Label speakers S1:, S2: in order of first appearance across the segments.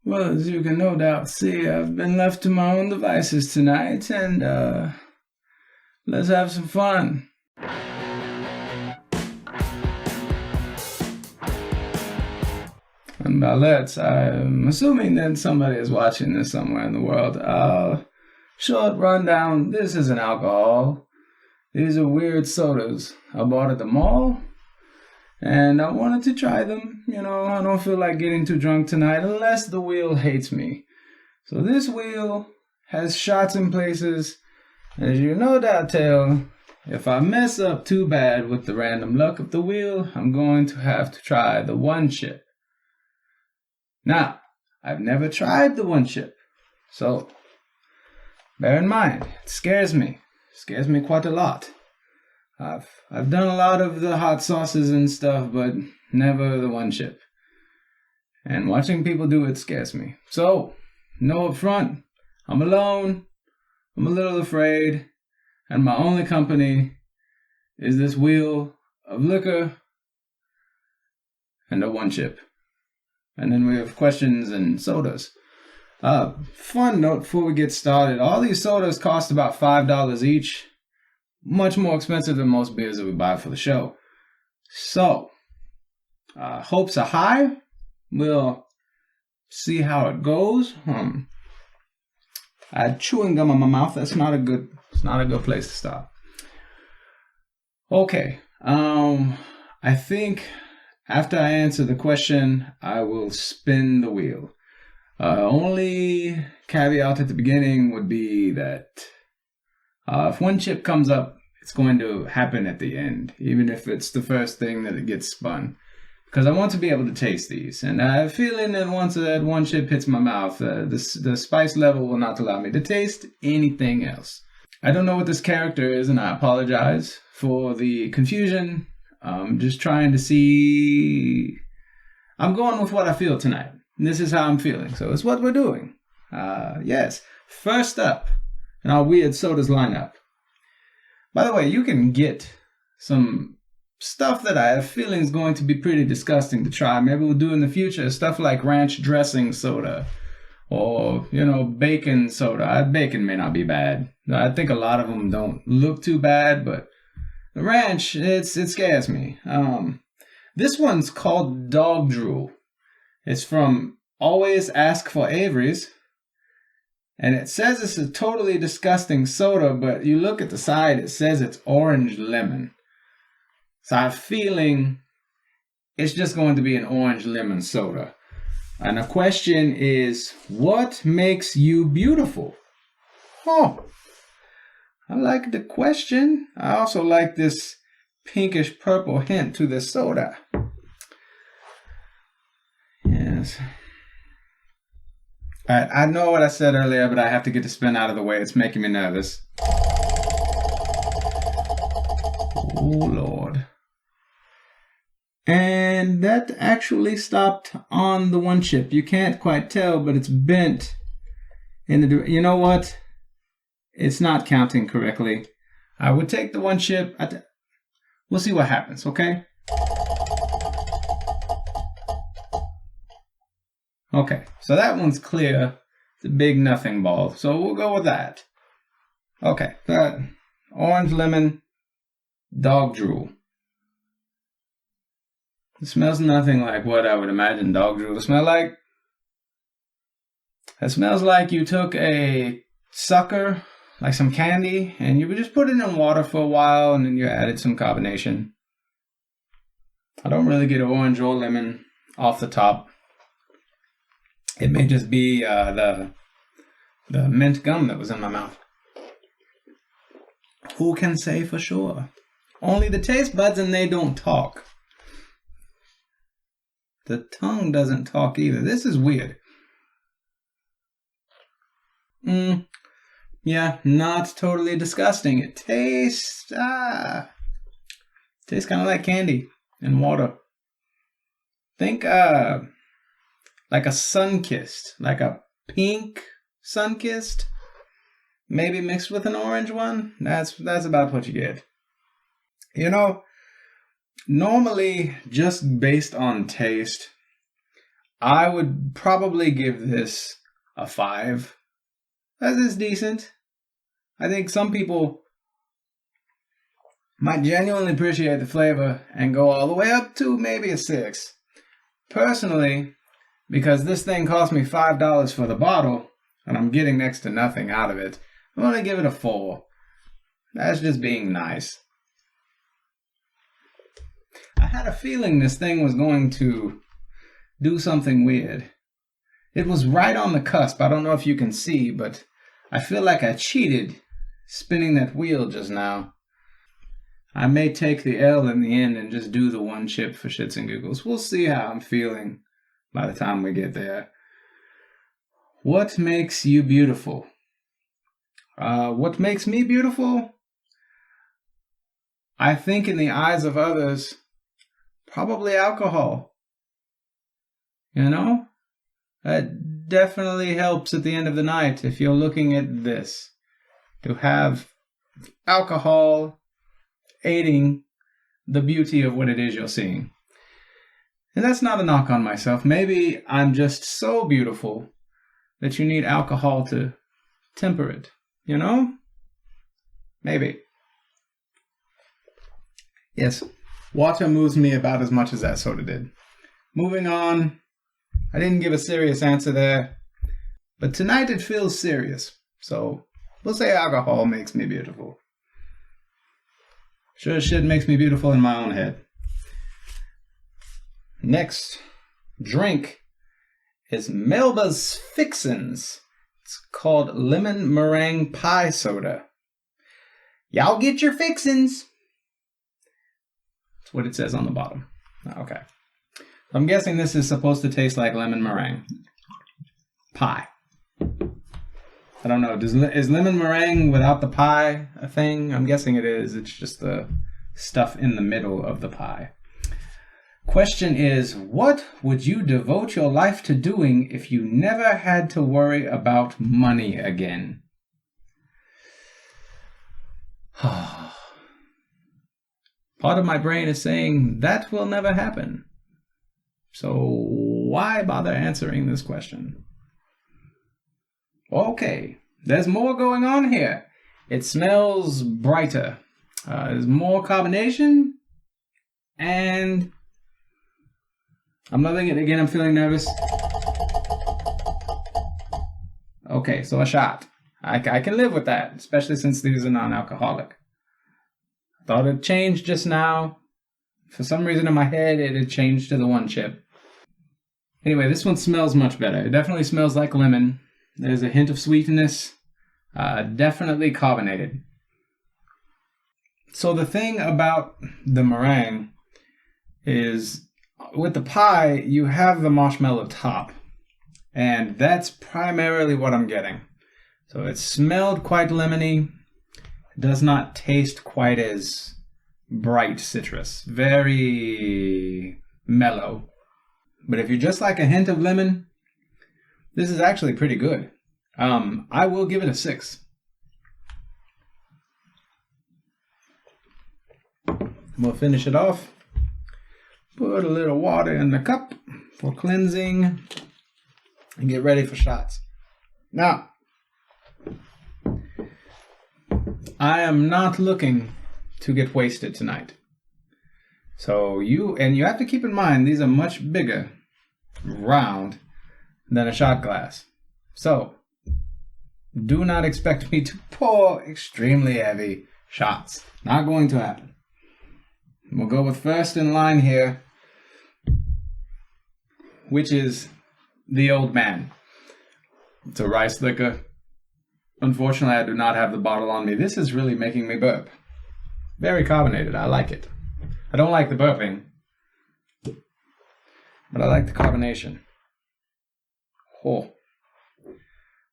S1: Well, as you can no doubt see, I've been left to my own devices tonight, and let's have some fun. And by let's, I'm assuming that somebody is watching this somewhere in the world. Short rundown, this isn't alcohol. These are weird sodas I bought at the mall, and I wanted to try them. You know, I don't feel like getting too drunk tonight unless the wheel hates me. So this wheel has shots in places, as you no doubt tell. If I mess up too bad with the random luck of the wheel, I'm going to have to try the one chip. Now, I've never tried the one chip, so bear in mind, it scares me. It scares me quite a lot. I've done a lot of the hot sauces and stuff, but never the one chip. And watching people do it scares me. So, know up front, I'm alone, I'm a little afraid, and my only company is this wheel of liquor and a one chip. And then we have questions and sodas. Fun note before we get started, all these sodas cost about $5 each. Much more expensive than most beers that we buy for the show. So, hopes are high. We'll see how it goes. I had chewing gum in my mouth. It's not a good place to start. Okay. I think after I answer the question, I will spin the wheel. Only caveat at the beginning would be that if one chip comes up, it's going to happen at the end, even if it's the first thing that it gets spun. Because I want to be able to taste these. And I have a feeling that once that one chip hits my mouth, the spice level will not allow me to taste anything else. I don't know what this character is, and I apologize for the confusion. I'm just trying to see. I'm going with what I feel tonight. This is how I'm feeling, so it's what we're doing. Yes. First up in our weird sodas lineup. By the way, you can get some stuff that I have feeling is going to be pretty disgusting to try. Maybe we'll do in the future stuff like ranch dressing soda or, bacon soda. Bacon may not be bad. I think a lot of them don't look too bad, but the ranch, it scares me. This one's called Dog Drool. It's from Always Ask for Avery's. And it says it's a totally disgusting soda, but you look at the side, it says it's orange lemon. So I have a feeling it's just going to be an orange lemon soda. And the question is, what makes you beautiful? Oh, I like the question. I also like this pinkish purple hint to this soda. Yes. All right, I know what I said earlier, but I have to get the spin out of the way. It's making me nervous. Oh, Lord. And that actually stopped on the one chip. You can't quite tell, but it's bent in the... You know what? It's not counting correctly. I would take the one chip. We'll see what happens, okay? Okay, so that one's clear. It's a big nothing ball, so we'll go with that. Okay, that orange lemon dog drool. It smells nothing like what I would imagine dog drool to smell like. It smells like you took a sucker, like some candy, and you would just put it in water for a while, and then you added some carbonation. I don't really get orange or lemon off the top. It may just be the mint gum that was in my mouth. Who can say for sure? Only the taste buds, and they don't talk. The tongue doesn't talk either. This is weird. Yeah, not totally disgusting. It tastes kind of like candy and water. Think like a sun-kissed, like a pink sun-kissed, maybe mixed with an orange one. That's about what you get. Normally, just based on taste, I would probably give this a 5. That is decent. I think some people might genuinely appreciate the flavor and go all the way up to maybe a 6. Personally, because this thing cost me $5 for the bottle, and I'm getting next to nothing out of it, I'm going to give it a 4. That's just being nice. I had a feeling this thing was going to do something weird. It was right on the cusp. I don't know if you can see, but I feel like I cheated spinning that wheel just now. I may take the L in the end and just do the 1 chip for shits and giggles. We'll see how I'm feeling by the time we get there. What makes you beautiful? What makes me beautiful? I think in the eyes of others, probably alcohol. You know? That definitely helps at the end of the night if you're looking at this. To have alcohol aiding the beauty of what it is you're seeing. And that's not a knock on myself. Maybe I'm just so beautiful that you need alcohol to temper it. You know? Maybe. Yes, water moves me about as much as that soda did. Moving on. I didn't give a serious answer there. But tonight it feels serious. So we'll say alcohol makes me beautiful. Sure as shit makes me beautiful in my own head. Next drink is Melba's Fixins. It's called Lemon Meringue Pie Soda. Y'all get your fixins. That's what it says on the bottom. Okay. I'm guessing this is supposed to taste like lemon meringue. Pie. I don't know. Is lemon meringue without the pie a thing? I'm guessing it is. It's just the stuff in the middle of the pie. Question is, what would you devote your life to doing if you never had to worry about money again? Part of my brain is saying that will never happen. So why bother answering this question? Okay, there's more going on here. It smells brighter. There's more carbonation. And I'm loving it. Again, I'm feeling nervous. Okay, so a shot. I can live with that, especially since these are non-alcoholic. I thought it changed just now. For some reason in my head, it had changed to the 1 chip. Anyway, this one smells much better. It definitely smells like lemon. There's a hint of sweetness. Definitely carbonated. So the thing about the meringue is with the pie, you have the marshmallow top. And that's primarily what I'm getting. So it smelled quite lemony. It does not taste quite as bright citrus. Very mellow. But if you just like a hint of lemon, this is actually pretty good. I will give it a 6. We'll finish it off. Put a little water in the cup for cleansing and get ready for shots. Now, I am not looking to get wasted tonight. So you have to keep in mind, these are much bigger, round, than a shot glass. So, do not expect me to pour extremely heavy shots. Not going to happen. We'll go with first in line here, which is the Old Man. It's a rice liquor. Unfortunately, I do not have the bottle on me. This is really making me burp. Very carbonated. I like it. I don't like the burping, but I like the carbonation. Oh.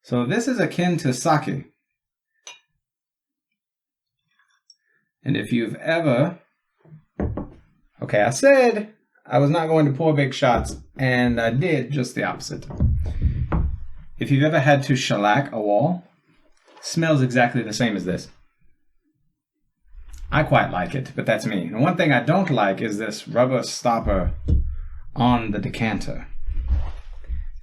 S1: So this is akin to sake. And if you've ever... Okay, I said I was not going to pour big shots, and I did just the opposite. If you've ever had to shellac a wall, it smells exactly the same as this. I quite like it, but that's me. And one thing I don't like is this rubber stopper on the decanter.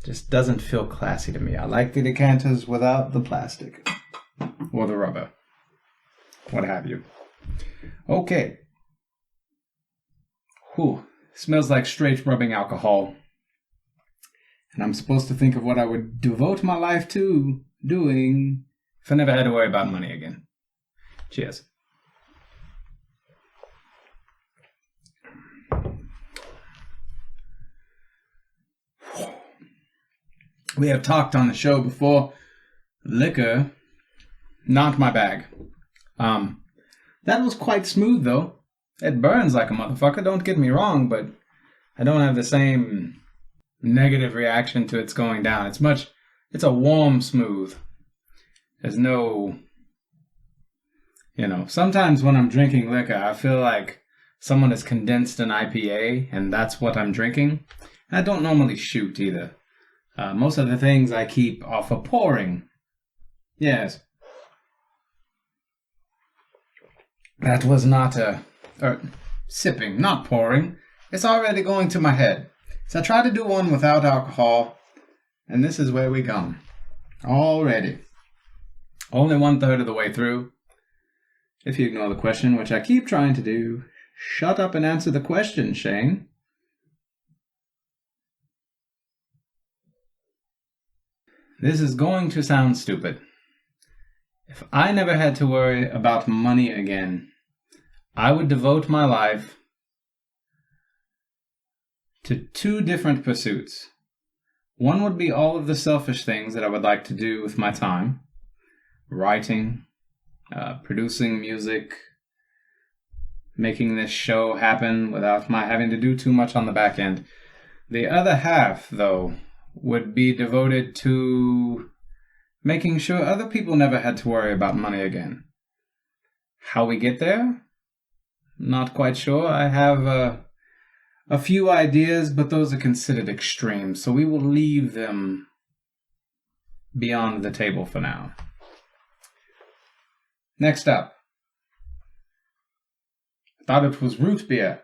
S1: Just doesn't feel classy to me. I like the decanters without the plastic. Or the rubber. What have you. Okay. Whew. Smells like straight rubbing alcohol. And I'm supposed to think of what I would devote my life to doing if I never had to worry about money again. Cheers. We have talked on the show before. Liquor, not my bag. That was quite smooth, though. It burns like a motherfucker, don't get me wrong, but I don't have the same negative reaction to its going down. It's a warm smooth. There's no, sometimes when I'm drinking liquor, I feel like someone has condensed an IPA, and that's what I'm drinking. And I don't normally shoot either. Most of the things I keep are for pouring. Yes. That was not sipping, not pouring. It's already going to my head. So I tried to do one without alcohol, and this is where we come. Already. Only 1/3 of the way through. If you ignore the question, which I keep trying to do, shut up and answer the question, Shane. This is going to sound stupid. If I never had to worry about money again, I would devote my life to 2 different pursuits. One would be all of the selfish things that I would like to do with my time. Writing, producing music, making this show happen without my having to do too much on the back end. The other half, though, would be devoted to making sure other people never had to worry about money again. How we get there? Not quite sure. I have a few ideas, but those are considered extreme, so we will leave them beyond the table for now. Next up. I thought it was root beer.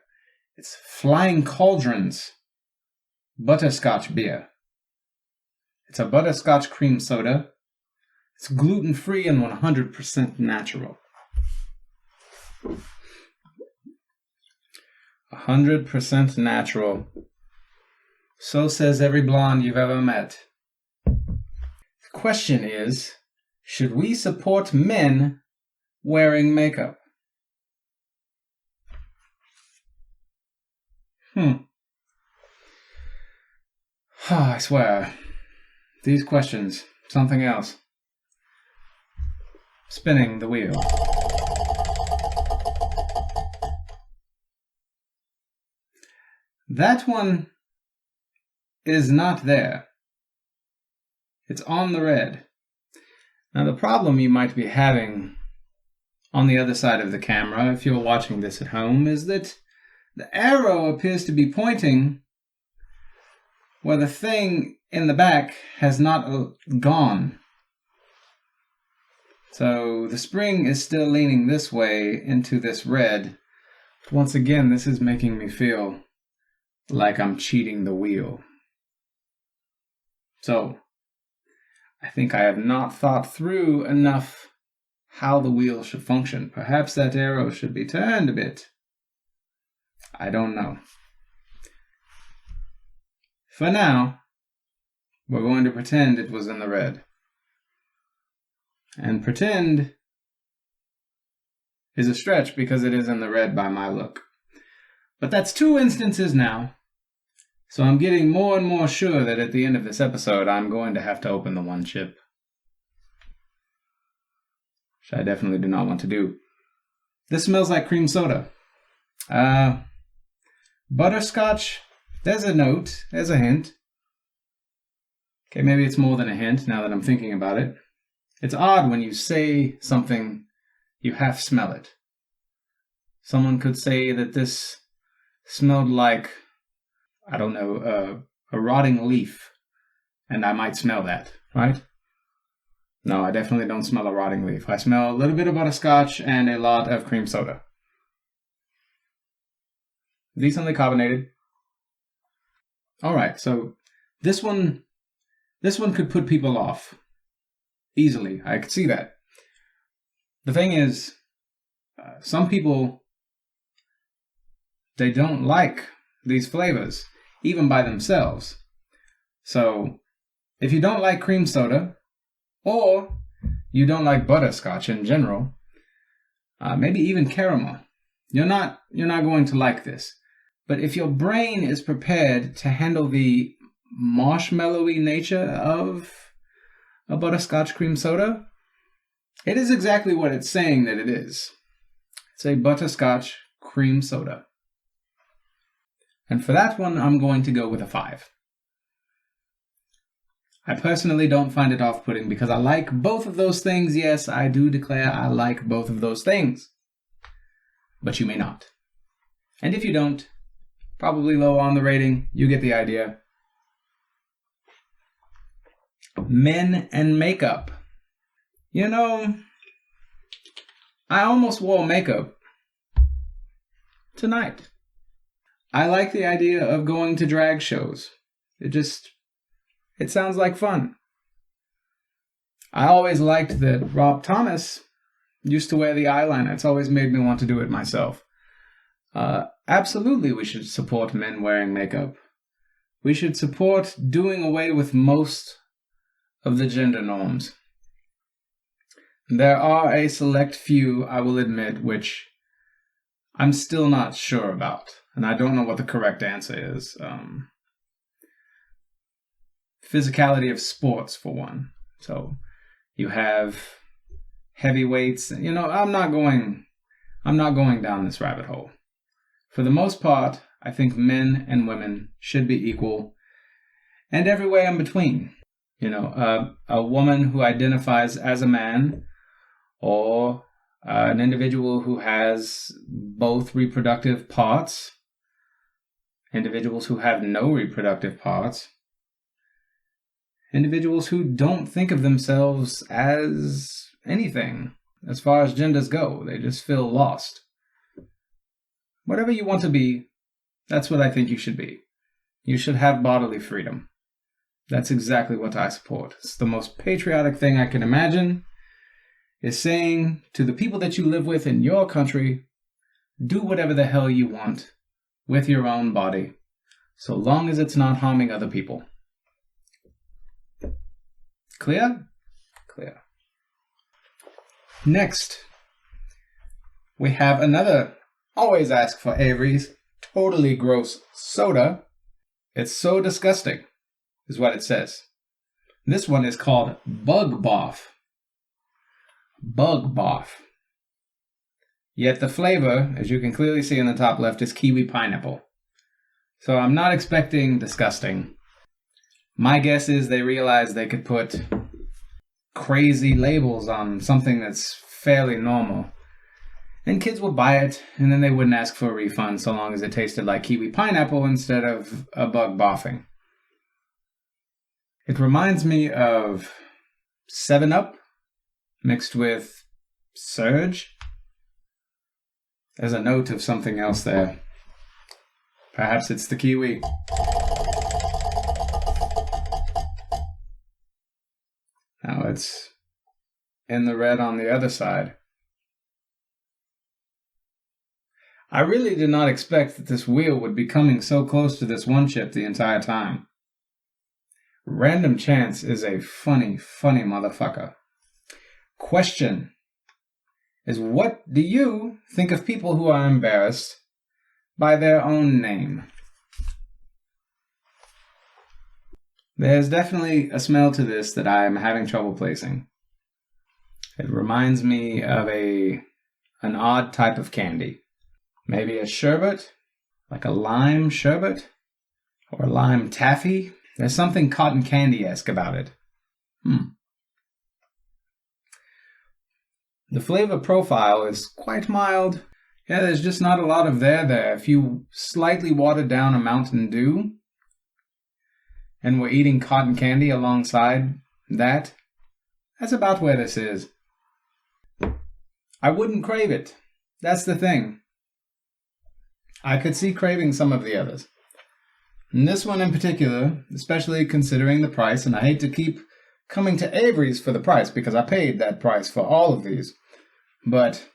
S1: It's Flying Cauldron's Butterscotch beer. It's a butterscotch cream soda. It's gluten-free and 100% natural. 100% natural. So says every blonde you've ever met. The question is, should we support men wearing makeup? I swear. These questions, something else. Spinning the wheel. That one is not there. It's on the red. Now the problem you might be having on the other side of the camera, if you're watching this at home, is that the arrow appears to be pointing where the thing in the back has not gone. So the spring is still leaning this way into this red. Once again, this is making me feel like I'm cheating the wheel. So, I think I have not thought through enough how the wheel should function. Perhaps that arrow should be turned a bit. I don't know. For now, we're going to pretend it was in the red. And pretend is a stretch because it is in the red by my look. But that's 2 instances now. So I'm getting more and more sure that at the end of this episode, I'm going to have to open the one chip. Which I definitely do not want to do. This smells like cream soda. Butterscotch, there's a note, there's a hint. Okay, maybe it's more than a hint now that I'm thinking about it. It's odd when you say something, you half smell it. Someone could say that this smelled like, I don't know, a rotting leaf, and I might smell that, right? No, I definitely don't smell a rotting leaf. I smell a little bit of butterscotch and a lot of cream soda. Decently carbonated. Alright, so this one This one could put people off. Easily. I could see that. The thing is, some people, they don't like these flavors, even by themselves. So, if you don't like cream soda, or you don't like butterscotch in general, maybe even caramel, you're not going to like this. But if your brain is prepared to handle the marshmallowy nature of a butterscotch cream soda, it is exactly what it's saying that it is. It's a butterscotch cream soda. And for that one, I'm going to go with a 5. I personally don't find it off-putting because I like both of those things. Yes, I do declare I like both of those things. But you may not. And if you don't, probably low on the rating. You get the idea. Men and makeup. You know, I almost wore makeup tonight. I like the idea of going to drag shows. It sounds like fun. I always liked that Rob Thomas used to wear the eyeliner. It's always made me want to do it myself. Absolutely, we should support men wearing makeup. We should support doing away with most of the gender norms. There are a select few, I will admit, which I'm still not sure about. And I don't know what the correct answer is. Physicality of sports, for one. So you have heavyweights. You know, I'm not going down this rabbit hole. For the most part, I think men and women should be equal, and every way in between. You know, a woman who identifies as a man, or an individual who has both reproductive parts, individuals who have no reproductive parts, individuals who don't think of themselves as anything as far as genders go. They just feel lost. Whatever you want to be, that's what I think you should be. You should have bodily freedom. That's exactly what I support. It's the most patriotic thing I can imagine, is saying to the people that you live with in your country, do whatever the hell you want with your own body, so long as it's not harming other people. Clear? Clear. Next, we have another always ask for Avery's totally gross soda. It's so disgusting, is what it says. This one is called Bug Barf. Bug Barf. Yet the flavor, as you can clearly see in the top left, is kiwi pineapple. So I'm not expecting disgusting. My guess is they realized they could put crazy labels on something that's fairly normal, and kids would buy it, and then they wouldn't ask for a refund so long as it tasted like kiwi pineapple instead of a bug barfing. It reminds me of 7-Up mixed with Surge. There's a note of something else there. Perhaps it's the kiwi. Now it's in the red on the other side. I really did not expect that this wheel would be coming so close to this one chip the entire time. Random chance is a funny, funny motherfucker. Question is, what do you think of people who are embarrassed by their own name? There's definitely a smell to this that I'm having trouble placing. It reminds me of an odd type of candy. Maybe a sherbet, like a lime sherbet, or lime taffy. There's something cotton candy-esque about it. The flavor profile is quite mild. Yeah, there's just not a lot of there. If you slightly watered down a Mountain Dew, and we're eating cotton candy alongside that's about where this is. I wouldn't crave it. That's the thing. I could see craving some of the others. And this one in particular, especially considering the price, and I hate to keep coming to Avery's for the price because I paid that price for all of these, but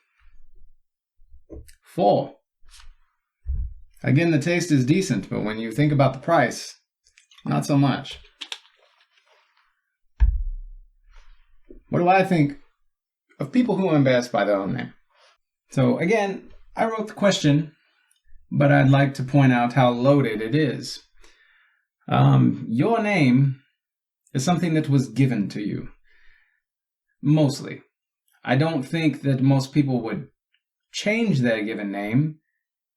S1: 4. Again, the taste is decent, but when you think about the price, not so much. What do I think of people who are embarrassed by their own name? So again, I wrote the question, but I'd like to point out how loaded it is. Your name is something that was given to you. Mostly. I don't think that most people would change their given name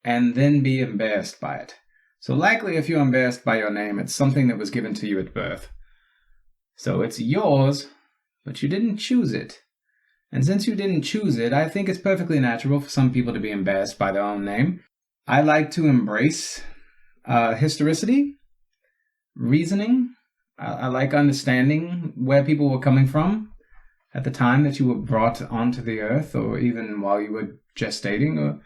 S1: and then be embarrassed by it. So likely if you're embarrassed by your name, it's something that was given to you at birth. So it's yours, but you didn't choose it. And since you didn't choose it, I think it's perfectly natural for some people to be embarrassed by their own name. I like to embrace historicity, reasoning. I like understanding where people were coming from at the time that you were brought onto the earth, or even while you were gestating,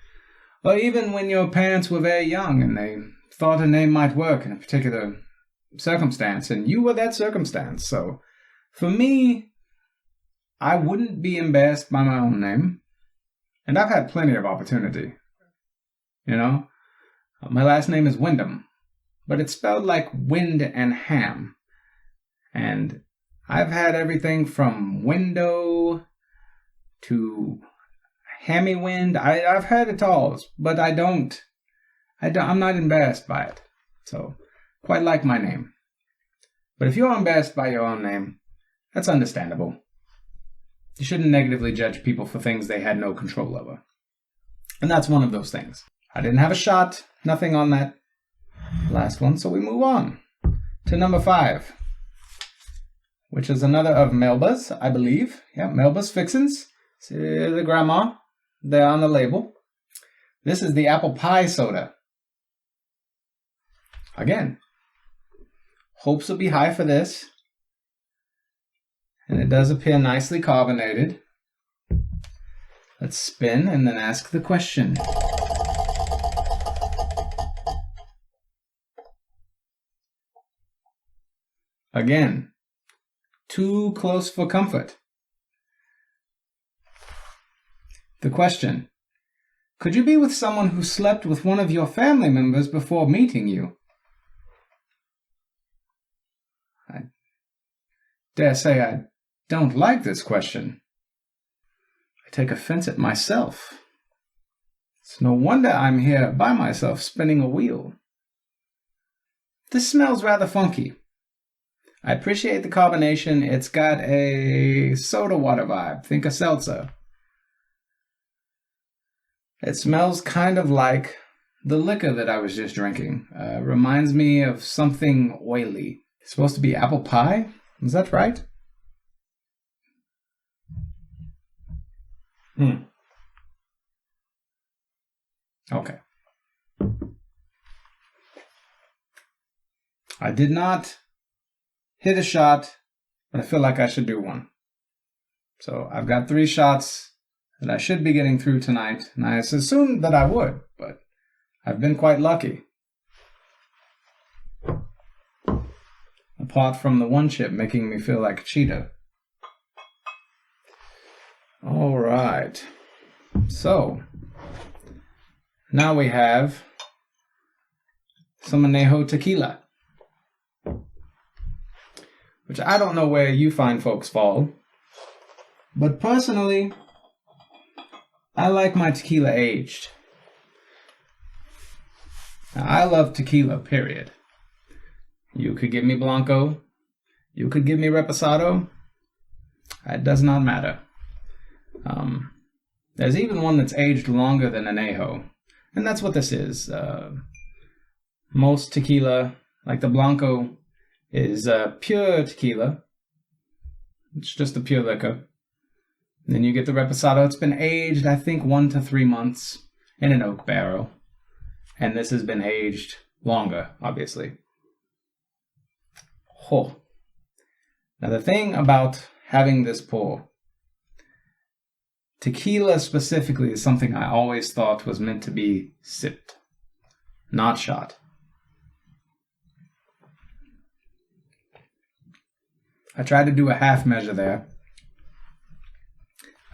S1: or even when your parents were very young and they thought a name might work in a particular circumstance, and you were that circumstance. So for me, I wouldn't be embarrassed by my own name, and I've had plenty of opportunity. You know, my last name is Wyndham, but it's spelled like wind and ham. And I've had everything from window to hammy wind. I've had it all, but I'm not embarrassed by it. So, quite like my name. But if you're embarrassed by your own name, that's understandable. You shouldn't negatively judge people for things they had no control over. And that's one of those things. I didn't have a shot, nothing on that last one, so we move on to number 5, which is another of Melba's, I believe. Yeah, Melba's Fixins. See the grandma there on the label. This is the apple pie soda. Again, hopes will be high for this. And it does appear nicely carbonated. Let's spin and then ask the question. Again, too close for comfort. The question: could you be with someone who slept with one of your family members before meeting you? I dare say I don't like this question. I take offense at myself. It's no wonder I'm here by myself spinning a wheel. This smells rather funky. I appreciate the carbonation. It's got a soda water vibe. Think a seltzer. It smells kind of like the liquor that I was just drinking. Reminds me of something oily. It's supposed to be apple pie? Is that right? Okay. I did not hit a shot, but I feel like I should do one. So I've got 3 shots that I should be getting through tonight, and I assumed that I would, but I've been quite lucky. Apart from the one chip making me feel like a cheetah. All right. So, now we have some añejo tequila, which I don't know where you fine folks fall, but personally, I like my tequila aged. Now, I love tequila, period. You could give me Blanco, you could give me Reposado, it does not matter. There's even one that's aged longer than añejo, and that's what this is. Most tequila, like the Blanco, is pure tequila. It's just a pure liquor. Then you get the Reposado. It's been aged, I think, 1 to 3 months in an oak barrel. And this has been aged longer, obviously. Oh. Now the thing about having this pour, tequila specifically is something I always thought was meant to be sipped, not shot. I tried to do a half measure there.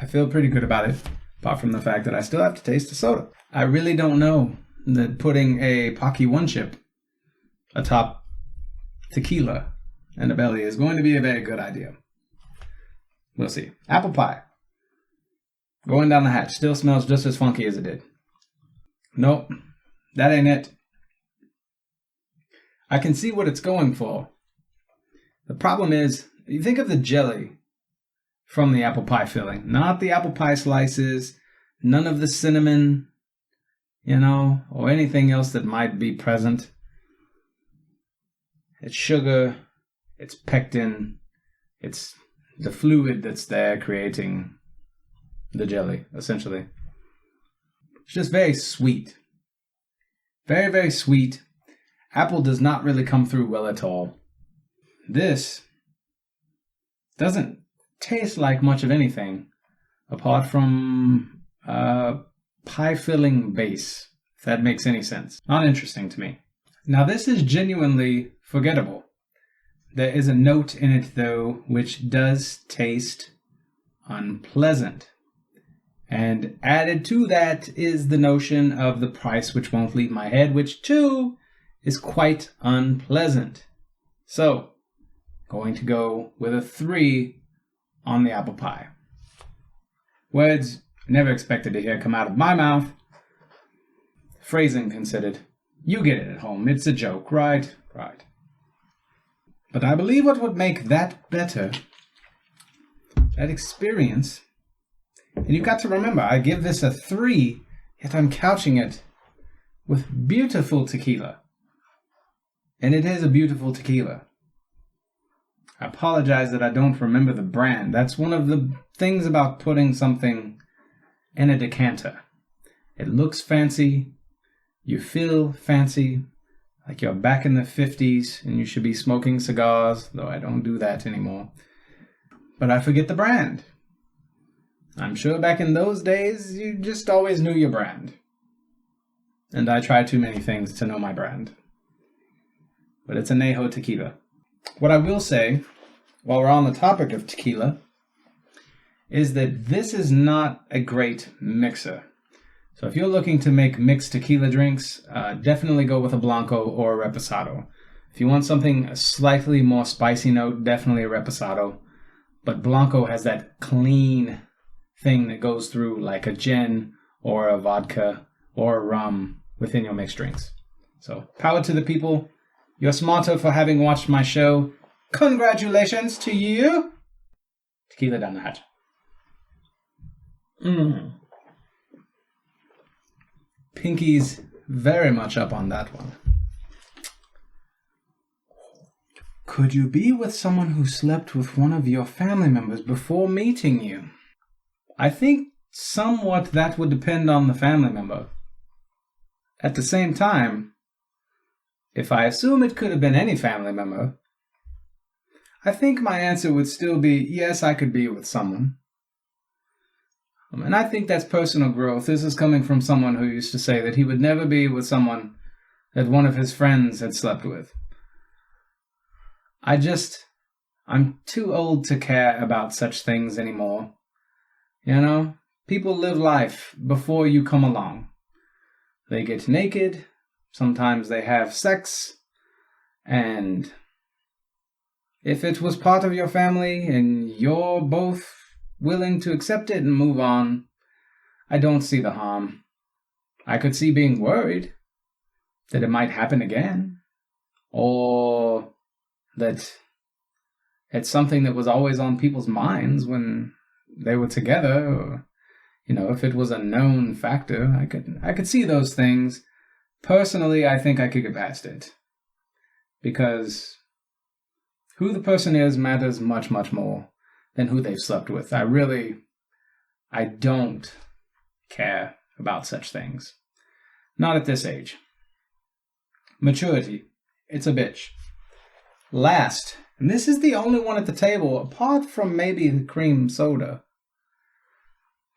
S1: I feel pretty good about it, apart from the fact that I still have to taste the soda. I really don't know that putting a Paqui one chip atop tequila in the belly is going to be a very good idea. We'll see. Apple pie. Going down the hatch. Still smells just as funky as it did. Nope. That ain't it. I can see what it's going for. The problem is, you think of the jelly from the apple pie filling. Not the apple pie slices. None of the cinnamon, or anything else that might be present. It's sugar. It's pectin. It's the fluid that's there creating the jelly, essentially. It's just very sweet. Very, very sweet. Apple does not really come through well at all. This doesn't taste like much of anything apart from pie filling base, if that makes any sense. Not interesting to me. Now this is genuinely forgettable. There is a note in it though which does taste unpleasant. And added to that is the notion of the price which won't leave my head, which too is quite unpleasant. So, going to go with a 3 on the apple pie. Words never expected to hear come out of my mouth. Phrasing considered. You get it at home. It's a joke, right? Right. But I believe what would make that better, that experience, and you've got to remember, I give this a 3, yet I'm couching it with beautiful tequila. And it is a beautiful tequila. I apologize that I don't remember the brand. That's one of the things about putting something in a decanter. It looks fancy. You feel fancy, like you're back in the 50s and you should be smoking cigars, though I don't do that anymore. But I forget the brand. I'm sure back in those days, you just always knew your brand. And I try too many things to know my brand. But it's Añejo tequila. What I will say, while we're on the topic of tequila, is that this is not a great mixer. So if you're looking to make mixed tequila drinks, definitely go with a Blanco or a Reposado. If you want something a slightly more spicy note, definitely a Reposado. But Blanco has that clean thing that goes through like a gin or a vodka or a rum within your mixed drinks. So power to the people. You're smarter for having watched my show. Congratulations to you. Tequila down the hatch. Pinky's very much up on that one. Could you be with someone who slept with one of your family members before meeting you? I think somewhat that would depend on the family member. At the same time, if I assume it could have been any family member, I think my answer would still be, yes, I could be with someone. And I think that's personal growth. This is coming from someone who used to say that he would never be with someone that one of his friends had slept with. I'm too old to care about such things anymore. People live life before you come along. They get naked, sometimes they have sex, and if it was part of your family and you're both willing to accept it and move on, I don't see the harm. I could see being worried that it might happen again, or that it's something that was always on people's minds when they were together, or, if it was a known factor. I could see those things. Personally, I think I could get past it, because who the person is matters much, much more than who they've slept with. I don't care about such things. Not at this age. Maturity. It's a bitch. Last, and this is the only one at the table, apart from maybe the cream soda.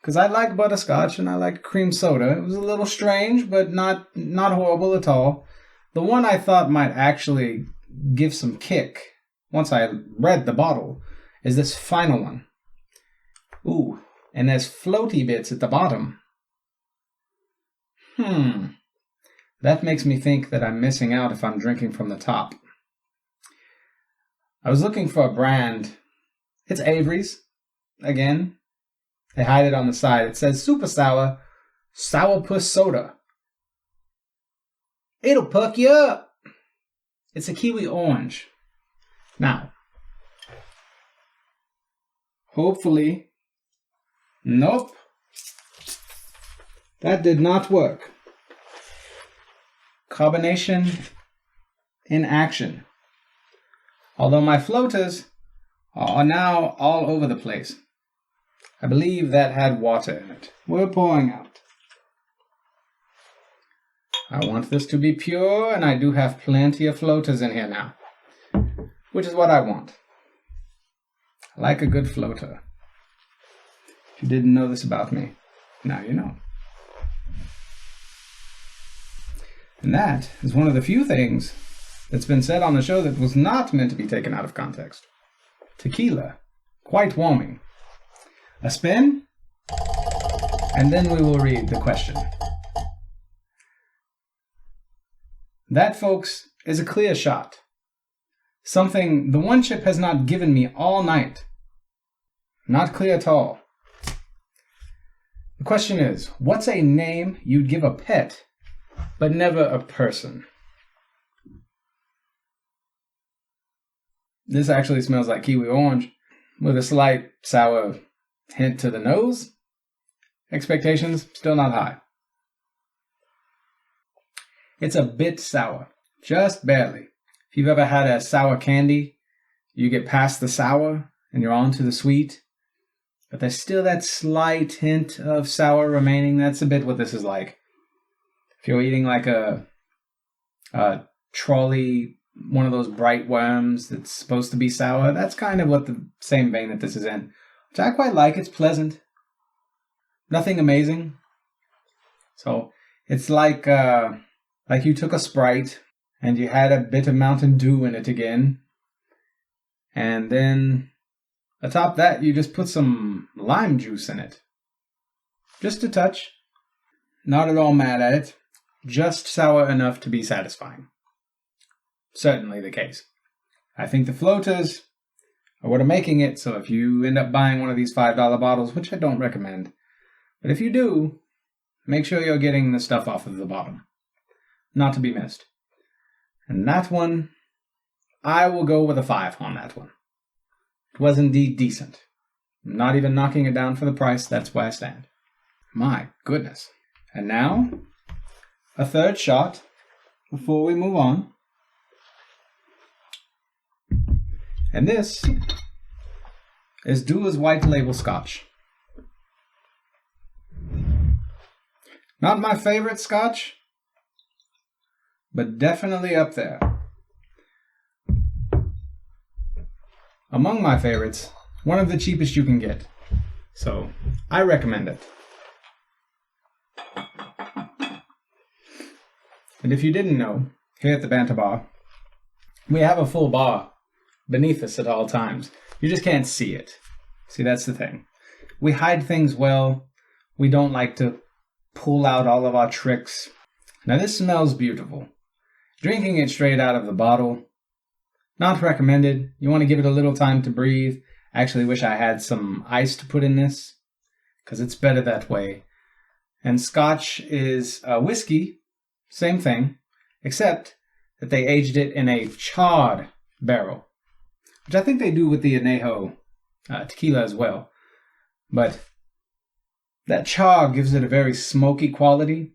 S1: Because I like butterscotch and I like cream soda. It was a little strange, but not horrible at all. The one I thought might actually give some kick once I read the bottle, is this final one. Ooh, and there's floaty bits at the bottom. That makes me think that I'm missing out if I'm drinking from the top. I was looking for a brand. It's Avery's. Again, they hide it on the side. It says super sour, Sour-Puss soda. It'll perk you up. It's a kiwi orange. Now, hopefully, nope, that did not work. Carbonation in action. Although my floaters are now all over the place. I believe that had water in it. We're pouring out. I want this to be pure, and I do have plenty of floaters in here now, which is what I want. I like a good floater. If you didn't know this about me, now you know. And that is one of the few things that's been said on the show that was not meant to be taken out of context. Tequila, quite warming. A spin, and then we will read the question. That, folks, is a clear shot. Something the one chip has not given me all night. Not clear at all. The question is, what's a name you'd give a pet, but never a person? This actually smells like kiwi orange, with a slight sour hint to the nose. Expectations still not high. It's a bit sour, just barely. If you've ever had a sour candy, you get past the sour and you're on to the sweet, but there's still that slight hint of sour remaining. That's a bit what this is like. If you're eating like a trolley, one of those bright worms that's supposed to be sour, that's kind of what the same vein that this is in, which I quite like. It's pleasant. Nothing amazing. So it's like you took a Sprite and you had a bit of Mountain Dew in it again, and then atop that you just put some lime juice in it. Just a touch. Not at all mad at it. Just sour enough to be satisfying. Certainly the case. I think the floaters are what are making it, so if you end up buying one of these $5 bottles, which I don't recommend, but if you do, make sure you're getting the stuff off of the bottom. Not to be missed. And that one, I will go with a 5 on that one. It was indeed decent. I'm not even knocking it down for the price, that's where I stand. My goodness. And now, a third shot before we move on. And this is Doula's White Label Scotch. Not my favorite Scotch, but definitely up there. Among my favorites, one of the cheapest you can get. So, I recommend it. And if you didn't know, here at the Banter Bar, we have a full bar beneath us at all times. You just can't see it. See, that's the thing. We hide things well. We don't like to pull out all of our tricks. Now, this smells beautiful. Drinking it straight out of the bottle, not recommended. You want to give it a little time to breathe. I actually wish I had some ice to put in this, because it's better that way. And Scotch is a whiskey, same thing, except that they aged it in a charred barrel, which I think they do with the Añejo tequila as well. But that char gives it a very smoky quality.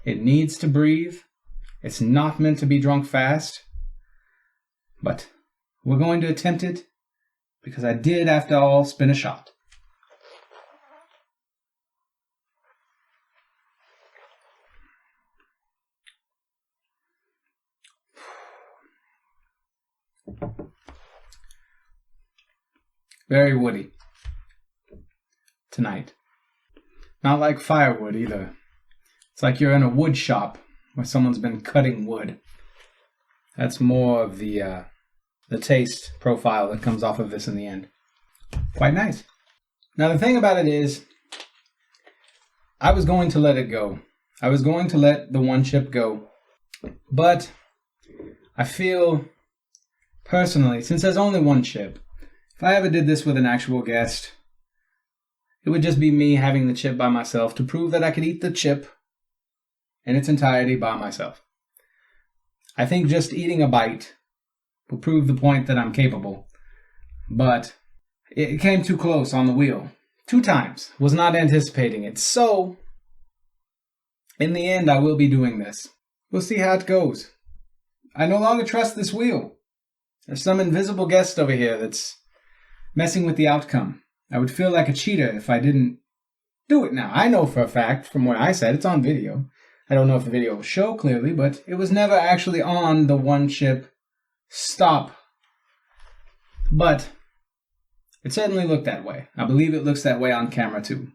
S1: It needs to breathe. It's not meant to be drunk fast. But we're going to attempt it, because I did, after all, spin a shot. Very woody tonight. Not like firewood either. It's like you're in a wood shop where someone's been cutting wood. That's more of the
S2: the taste profile that comes off of this in the end. Quite nice. Now the thing about it is, I was going to let it go. I was going to let the one chip go. But I feel, personally, since there's only one chip, if I ever did this with an actual guest, it would just be me having the chip by myself to prove that I could eat the chip in its entirety by myself. I think just eating a bite will prove the point that I'm capable. But it came too close on the wheel. 2 times. Was not anticipating it. So, in the end, I will be doing this. We'll see how it goes. I no longer trust this wheel. There's some invisible guest over here that's messing with the outcome. I would feel like a cheater if I didn't do it now. I know for a fact, from what I said, it's on video. I don't know if the video will show clearly, but it was never actually on the one chip stop. But it certainly looked that way. I believe it looks that way on camera too.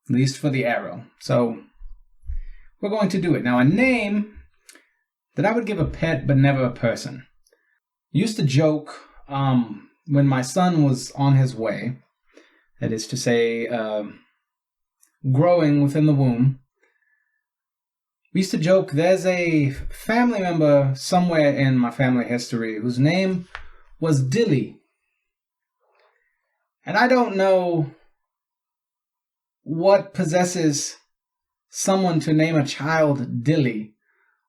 S2: At least for the arrow. So, we're going to do it. Now, a name that I would give a pet but never a person. I used to joke when my son was on his way, that is to say, growing within the womb, we used to joke there's a family member somewhere in my family history whose name was Dilly. And I don't know what possesses someone to name a child Dilly,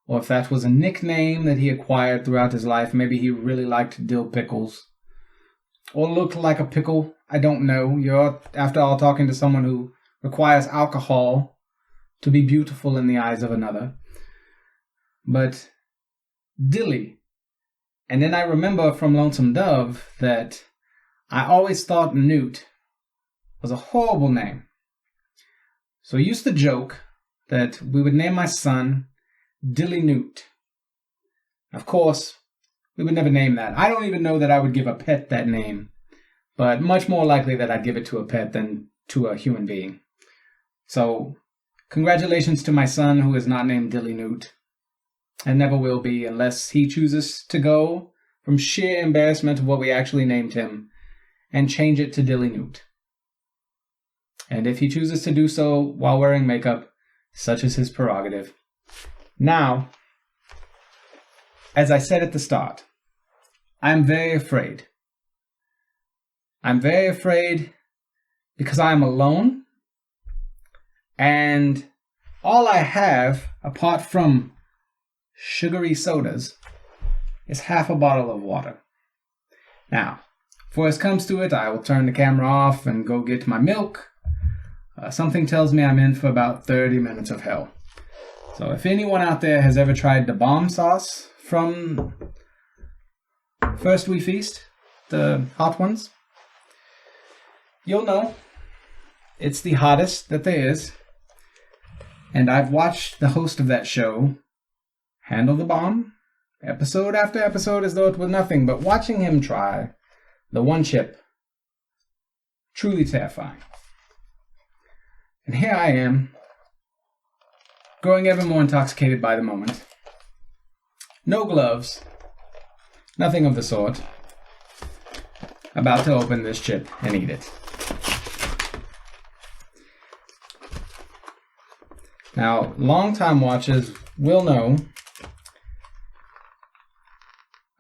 S2: or if that was a nickname that he acquired throughout his life. Maybe he really liked dill pickles, or looked like a pickle. I don't know. You're, after all, talking to someone who requires alcohol to be beautiful in the eyes of another. But Dilly. And then I remember from Lonesome Dove that I always thought Newt was a horrible name. So I used to joke that we would name my son Dilly Newt. Of course, we would never name that. I don't even know that I would give a pet that name, but much more likely that I'd give it to a pet than to a human being. So, congratulations to my son who is not named Dilly Newt, and never will be unless he chooses to go from sheer embarrassment of what we actually named him and change it to Dilly Newt. And if he chooses to do so while wearing makeup, such is his prerogative. Now, as I said at the start, I'm very afraid. I'm very afraid because I am alone, and all I have, apart from sugary sodas, is half a bottle of water. Now, if worse comes to it, I will turn the camera off and go get my milk. Something tells me I'm in for about 30 minutes of hell. So if anyone out there has ever tried the bomb sauce from First We Feast, the hot ones, you'll know it's the hottest that there is. And I've watched the host of that show handle the bomb episode after episode as though it was nothing, but watching him try the one chip, truly terrifying. And here I am, growing ever more intoxicated by the moment. No gloves, nothing of the sort. About to open this chip and eat it. Now, long-time watchers will know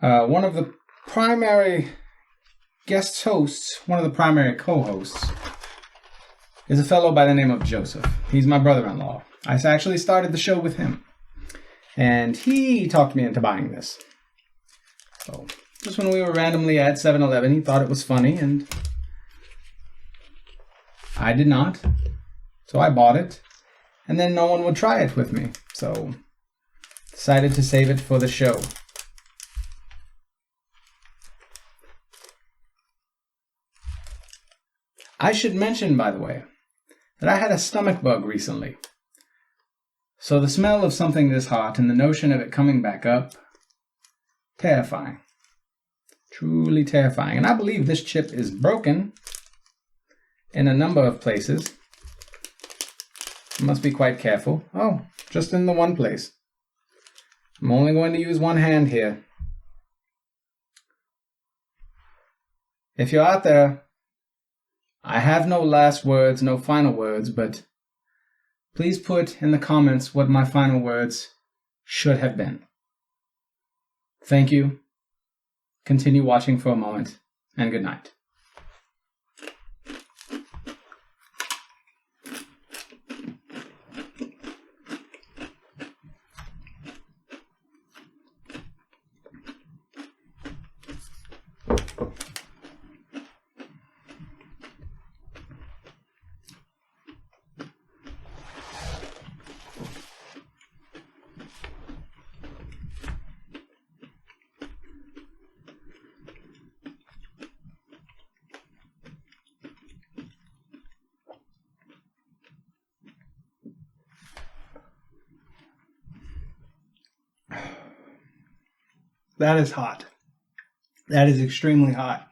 S2: one of the primary guest hosts, one of the primary co-hosts, is a fellow by the name of Joseph. He's my brother-in-law. I actually started the show with him. And he talked me into buying this. So, just when we were randomly at 7-Eleven, he thought it was funny, and I did not. So I bought it. And then no one would try it with me. So, decided to save it for the show. I should mention, by the way, that I had a stomach bug recently. So the smell of something this hot and the notion of it coming back up, terrifying. Truly terrifying. And I believe this chip is broken in a number of places. I must be quite careful. Oh, just in the one place. I'm only going to use one hand here. if you're out there, I have no last words, no final words, but please put in the comments what my final words should have been. Thank you. Continue watching for a moment, and good night. That is hot. That is extremely hot.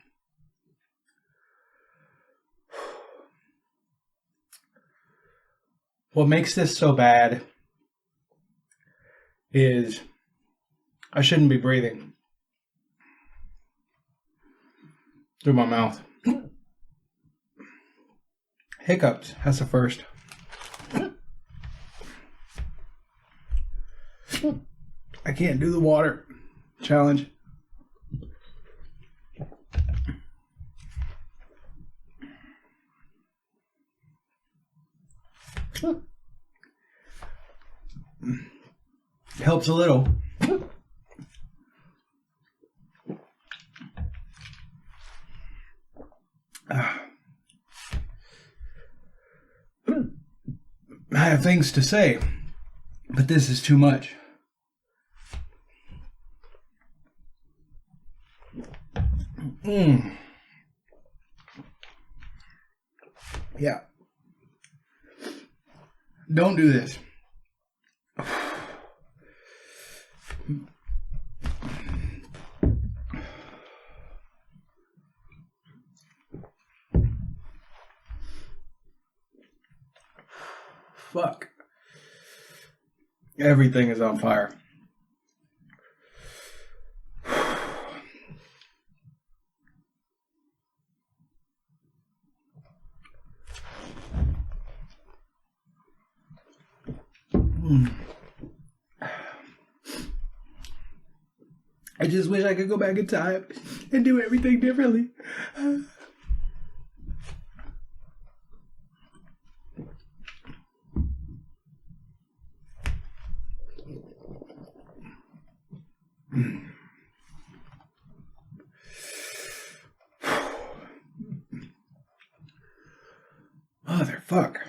S2: What makes this so bad is I shouldn't be breathing through my mouth. Hiccups, that's the first. I can't do the water challenge. Helps a little. I have things to say, but this is too much. Yeah. Don't do this. Fuck. Everything is on fire. I just wish I could go back in time and do everything differently. Motherfucker.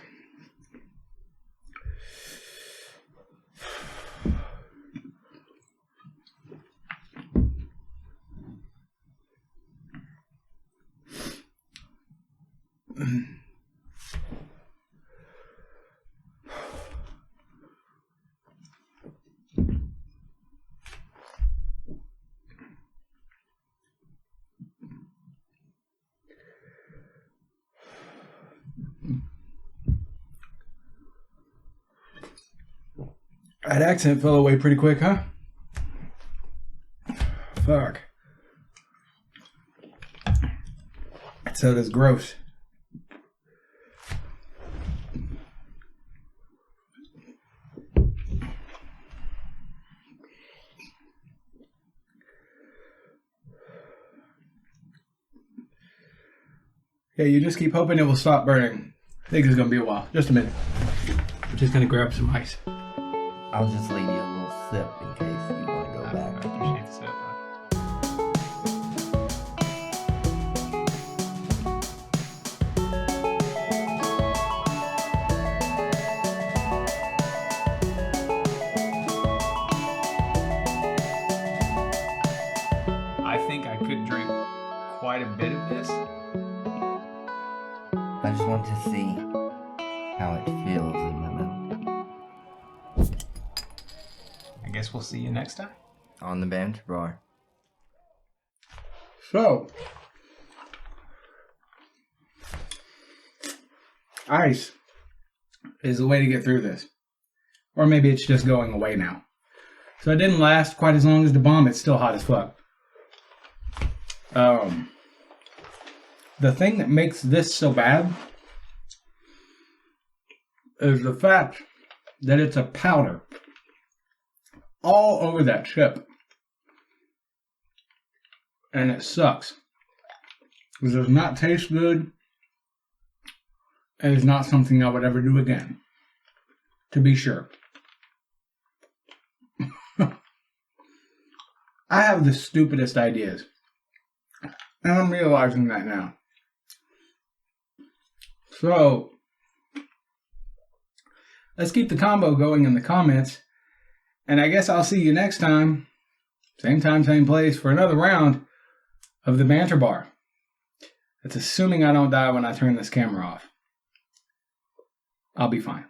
S2: That accent fell away pretty quick, huh? Fuck. So that's gross. Yeah, you just keep hoping it will stop burning. I think it's gonna be a while. Just a minute. I'm just gonna grab some ice.
S3: I'll just leave you a little sip in case you want to go back.
S2: I appreciate the sip. I think I could drink quite a bit of this.
S3: I just want to see how it feels in my mouth.
S2: I guess we'll see you next time.
S3: On the bench, bar.
S2: So, ice is the way to get through this. Or maybe it's just going away now. So it didn't last quite as long as the bomb. It's still hot as fuck. The thing that makes this so bad is the fact that it's a powder all over that chip. And it sucks. It does not taste good. It is not something I would ever do again. To be sure. I have the stupidest ideas. And I'm realizing that now. So, let's keep the combo going in the comments. And I guess I'll see you next time. Same time, same place for another round of the banter bar. That's assuming I don't die when I turn this camera off. I'll be fine.